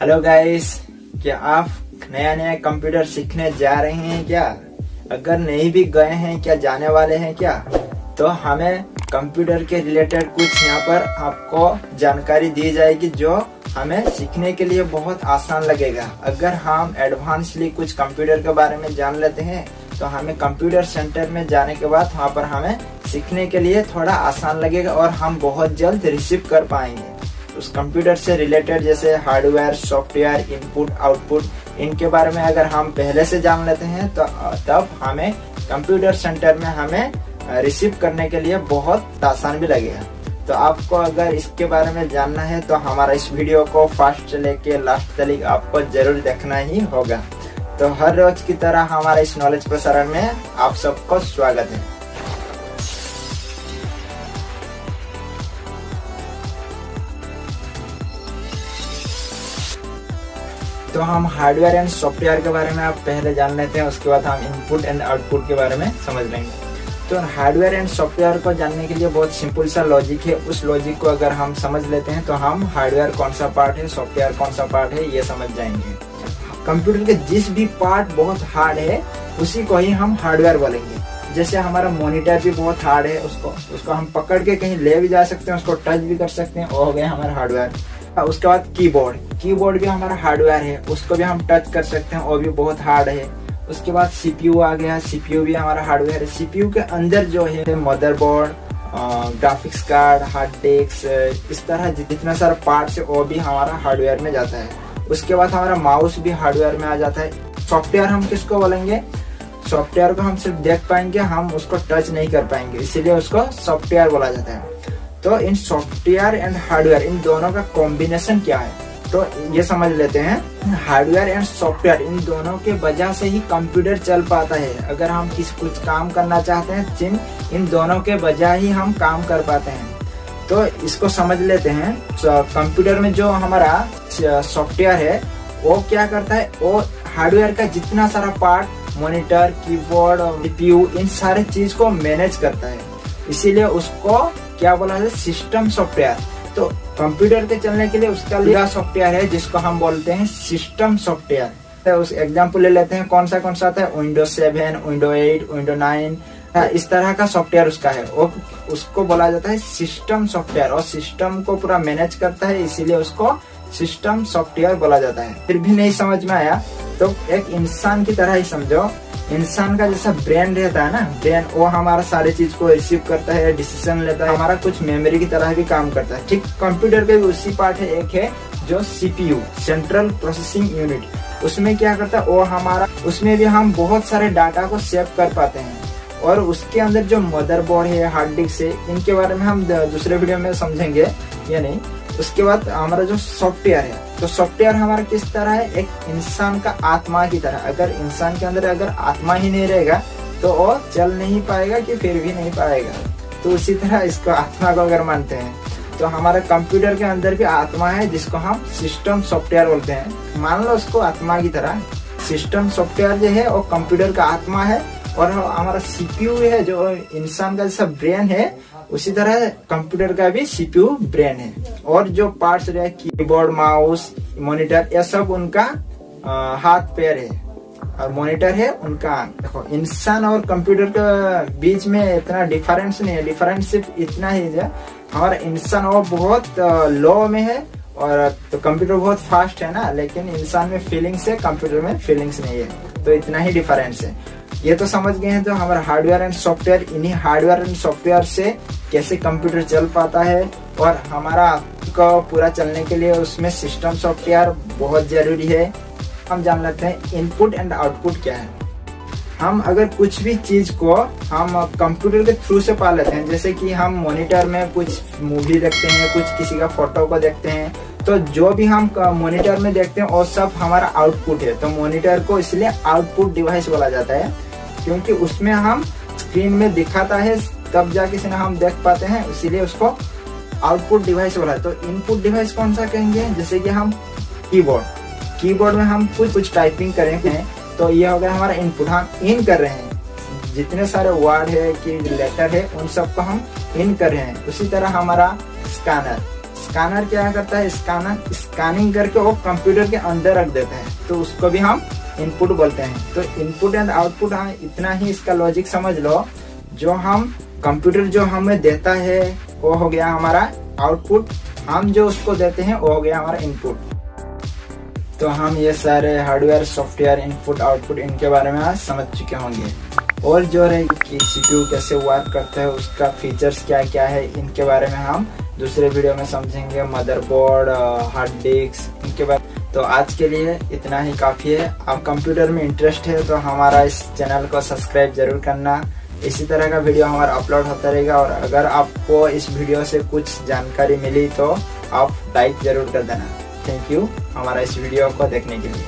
Hello guys, क्या आप नया नया कंप्यूटर सीखने जा रहे हैं क्या? अगर नहीं भी गए हैं क्या, जाने वाले हैं क्या, तो हमें कंप्यूटर के रिलेटेड कुछ यहाँ पर आपको जानकारी दी जाएगी जो हमें सीखने के लिए बहुत आसान लगेगा। अगर हम एडवांसली कुछ कंप्यूटर के बारे में जान लेते हैं तो हमें कंप्यूटर सेंटर में जाने के बाद वहाँ पर हमें सीखने के लिए थोड़ा आसान लगेगा और हम बहुत जल्द रिसीव कर पाएंगे उस कंप्यूटर से रिलेटेड, जैसे हार्डवेयर, सॉफ्टवेयर, इनपुट, आउटपुट, इनके बारे में अगर हम पहले से जान लेते हैं तो तब हमें कंप्यूटर सेंटर में हमें रिसीव करने के लिए बहुत आसान भी लगेगा। तो आपको अगर इसके बारे में जानना है तो हमारा इस वीडियो को फर्स्ट से लेके लास्ट तक आपको जरूर देखना ही होगा। तो हर रोज की तरह हमारा इस नॉलेज प्रसारण में आप सबको स्वागत है। तो हम हार्डवेयर एंड सॉफ्टवेयर के बारे में आप पहले जान लेते हैं, उसके बाद हम इनपुट एंड आउटपुट के बारे में समझ लेंगे। तो हार्डवेयर एंड सॉफ्टवेयर को जानने के लिए बहुत सिंपल सा लॉजिक है। उस लॉजिक को अगर हम समझ लेते हैं तो हम हार्डवेयर कौन सा पार्ट है, सॉफ्टवेयर कौन सा पार्ट है, ये समझ जाएंगे। कंप्यूटर के जिस भी पार्ट बहुत हार्ड है उसी को ही हम हार्डवेयर बोलेंगे। जैसे हमारा मॉनिटर भी बहुत हार्ड है, उसको हम पकड़ के कहीं ले भी जा सकते हैं, उसको टच भी कर सकते हैं, वो हो गया हमारा हार्डवेयर। उसके बाद कीबोर्ड भी हमारा हार्डवेयर है, उसको भी हम टच कर सकते हैं, वो भी बहुत हार्ड है। उसके बाद सीपीयू आ गया, सीपीयू भी हमारा हार्डवेयर है। सीपीयू के अंदर जो है motherboard, graphics card, hard disk, इस तरह जितना सारा पार्ट्स है वो भी हमारा हार्डवेयर में जाता है। उसके बाद हमारा माउस भी हार्डवेयर में आ जाता है। सॉफ्टवेयर हम किसको बोलेंगे? सॉफ्टवेयर को हम सिर्फ देख पाएंगे, हम उसको टच नहीं कर पाएंगे, इसीलिए उसको सॉफ्टवेयर बोला जाता है। तो इन सॉफ्टवेयर एंड हार्डवेयर, इन दोनों का कॉम्बिनेशन क्या है, तो ये समझ लेते हैं। हार्डवेयर एंड सॉफ्टवेयर, इन दोनों के वजह से ही कंप्यूटर चल पाता है। अगर हम कुछ काम करना चाहते हैं, इन दोनों के वजह ही हम काम कर पाते हैं। तो इसको समझ लेते हैं। कंप्यूटर में जो हमारा सॉफ्टवेयर है वो क्या करता है, वो हार्डवेयर का जितना सारा पार्ट, मॉनिटर, कीबोर्ड, सीपीयू, इन सारे चीज को मैनेज करता है, इसीलिए उसको क्या बोला जाता है, सिस्टम सॉफ्टवेयर। तो कंप्यूटर के चलने के लिए उसका पूरा सॉफ्टवेयर है जिसको हम बोलते हैं सिस्टम सॉफ्टवेयर। तो उस एग्जांपल ले लेते हैं, कौन सा आता है, विंडोज 7, विंडोज 8, विंडोज 9, इस तरह का सॉफ्टवेयर उसका है, उसको बोला जाता है सिस्टम सॉफ्टवेयर। और सिस्टम को पूरा मैनेज करता है, इसीलिए उसको सिस्टम सॉफ्टवेयर बोला जाता है। फिर भी नहीं समझ में आया तो एक इंसान की तरह ही समझो। इंसान का जैसा ब्रेन रहता है ना, ब्रेन वो हमारा सारे चीज को रिसीव करता है, डिसीजन लेता है, हमारा कुछ मेमोरी की तरह भी काम करता है। ठीक कंप्यूटर के भी उसी पार्ट है, एक है जो सीपीयू, सेंट्रल प्रोसेसिंग यूनिट। उसमें क्या करता है, वो हमारा, उसमें भी हम बहुत सारे डाटा को सेव कर पाते हैं। और उसके अंदर जो मदरबोर्ड है, हार्ड डिस्क है, इनके बारे में हम दूसरे वीडियो में समझेंगे या नहीं। उसके बाद हमारा जो सॉफ्टवेयर है, तो सॉफ्टवेयर हमारा किस तरह है, एक इंसान का आत्मा की तरह। अगर इंसान के अंदर अगर आत्मा ही नहीं रहेगा तो वो चल नहीं पाएगा कि फिर भी नहीं पाएगा। तो उसी तरह इसको आत्मा को अगर मानते हैं तो हमारे कंप्यूटर के अंदर भी आत्मा है जिसको हम सिस्टम सॉफ्टवेयर बोलते हैं। मान लो उसको आत्मा की तरह। सिस्टम सॉफ्टवेयर जो है वो कंप्यूटर का आत्मा है, और हमारा सीपीयू है जो इंसान का जैसा ब्रेन है, उसी तरह कंप्यूटर का भी सीपीयू ब्रेन है। और जो पार्ट्स रहे, कीबोर्ड, माउस, मॉनिटर, ये सब उनका हाथ पैर है, और मॉनिटर है उनका आंख। देखो, इंसान और कंप्यूटर के बीच में इतना डिफरेंस नहीं है। डिफरेंस सिर्फ इतना ही है, हमारा इंसान वो बहुत लो में है और तो कंप्यूटर बहुत फास्ट है ना, लेकिन इंसान में फीलिंग्स है, कंप्यूटर में फीलिंग्स नहीं है। तो इतना ही डिफरेंस है। ये तो समझ गए हैं। तो हमारा हार्डवेयर एंड सॉफ्टवेयर, इन्हीं हार्डवेयर एंड सॉफ्टवेयर से कैसे कंप्यूटर चल पाता है, और हमारा को पूरा चलने के लिए उसमें सिस्टम सॉफ्टवेयर बहुत जरूरी है। हम जान लेते हैं इनपुट एंड आउटपुट क्या है। हम अगर कुछ भी चीज को हम कंप्यूटर के थ्रू से पा लेते हैं, जैसे कि हम मॉनिटर में कुछ मूवी देखते हैं, कुछ किसी का फोटो को देखते हैं, तो जो भी हम मॉनिटर में देखते हैं वो सब हमारा आउटपुट है। तो मॉनिटर को इसलिए आउटपुट डिवाइस बोला जाता है, क्योंकि उसमें हम स्क्रीन में दिखाता है तब जाके से हम देख पाते हैं, इसीलिए उसको आउटपुट डिवाइस बोला है। तो इनपुट डिवाइस कौन सा कहेंगे? जैसे कि हम कीबोर्ड में हम कुछ टाइपिंग करेंगे तो ये हो गया हमारा इनपुट। हम इन कर रहे हैं, जितने सारे वर्ड है कि लेटर है उन सबको हम इन कर रहे हैं। उसी तरह हमारा स्कैनर क्या करता है, स्कैनर स्कैनिंग करके वो कंप्यूटर के अंदर रख देता है, तो उसको भी हम इनपुट बोलते हैं। तो इनपुट एंड आउटपुट, हाँ इतना ही इसका लॉजिक समझ लो। जो हम कंप्यूटर जो हमें देता है वो हो गया हमारा आउटपुट, हम जो उसको देते हैं वो हो गया हमारा इनपुट। तो हम ये सारे हार्डवेयर सॉफ्टवेयर इनपुट आउटपुट इनके बारे में आज समझ चुके होंगे। और जो है कि CPU कैसे वर्क करता है, उसका फीचर्स क्या क्या है, इनके बारे में हम दूसरे वीडियो में समझेंगे। मदरबोर्ड, हार्ड डिस्क, इनके बारे। तो आज के लिए इतना ही काफ़ी है। आप कंप्यूटर में इंटरेस्ट है तो हमारा इस चैनल को सब्सक्राइब जरूर करना। इसी तरह का वीडियो हमारा अपलोड होता रहेगा। और अगर आपको इस वीडियो से कुछ जानकारी मिली तो आप लाइक जरूर कर देना। थैंक यू हमारा इस वीडियो को देखने के लिए।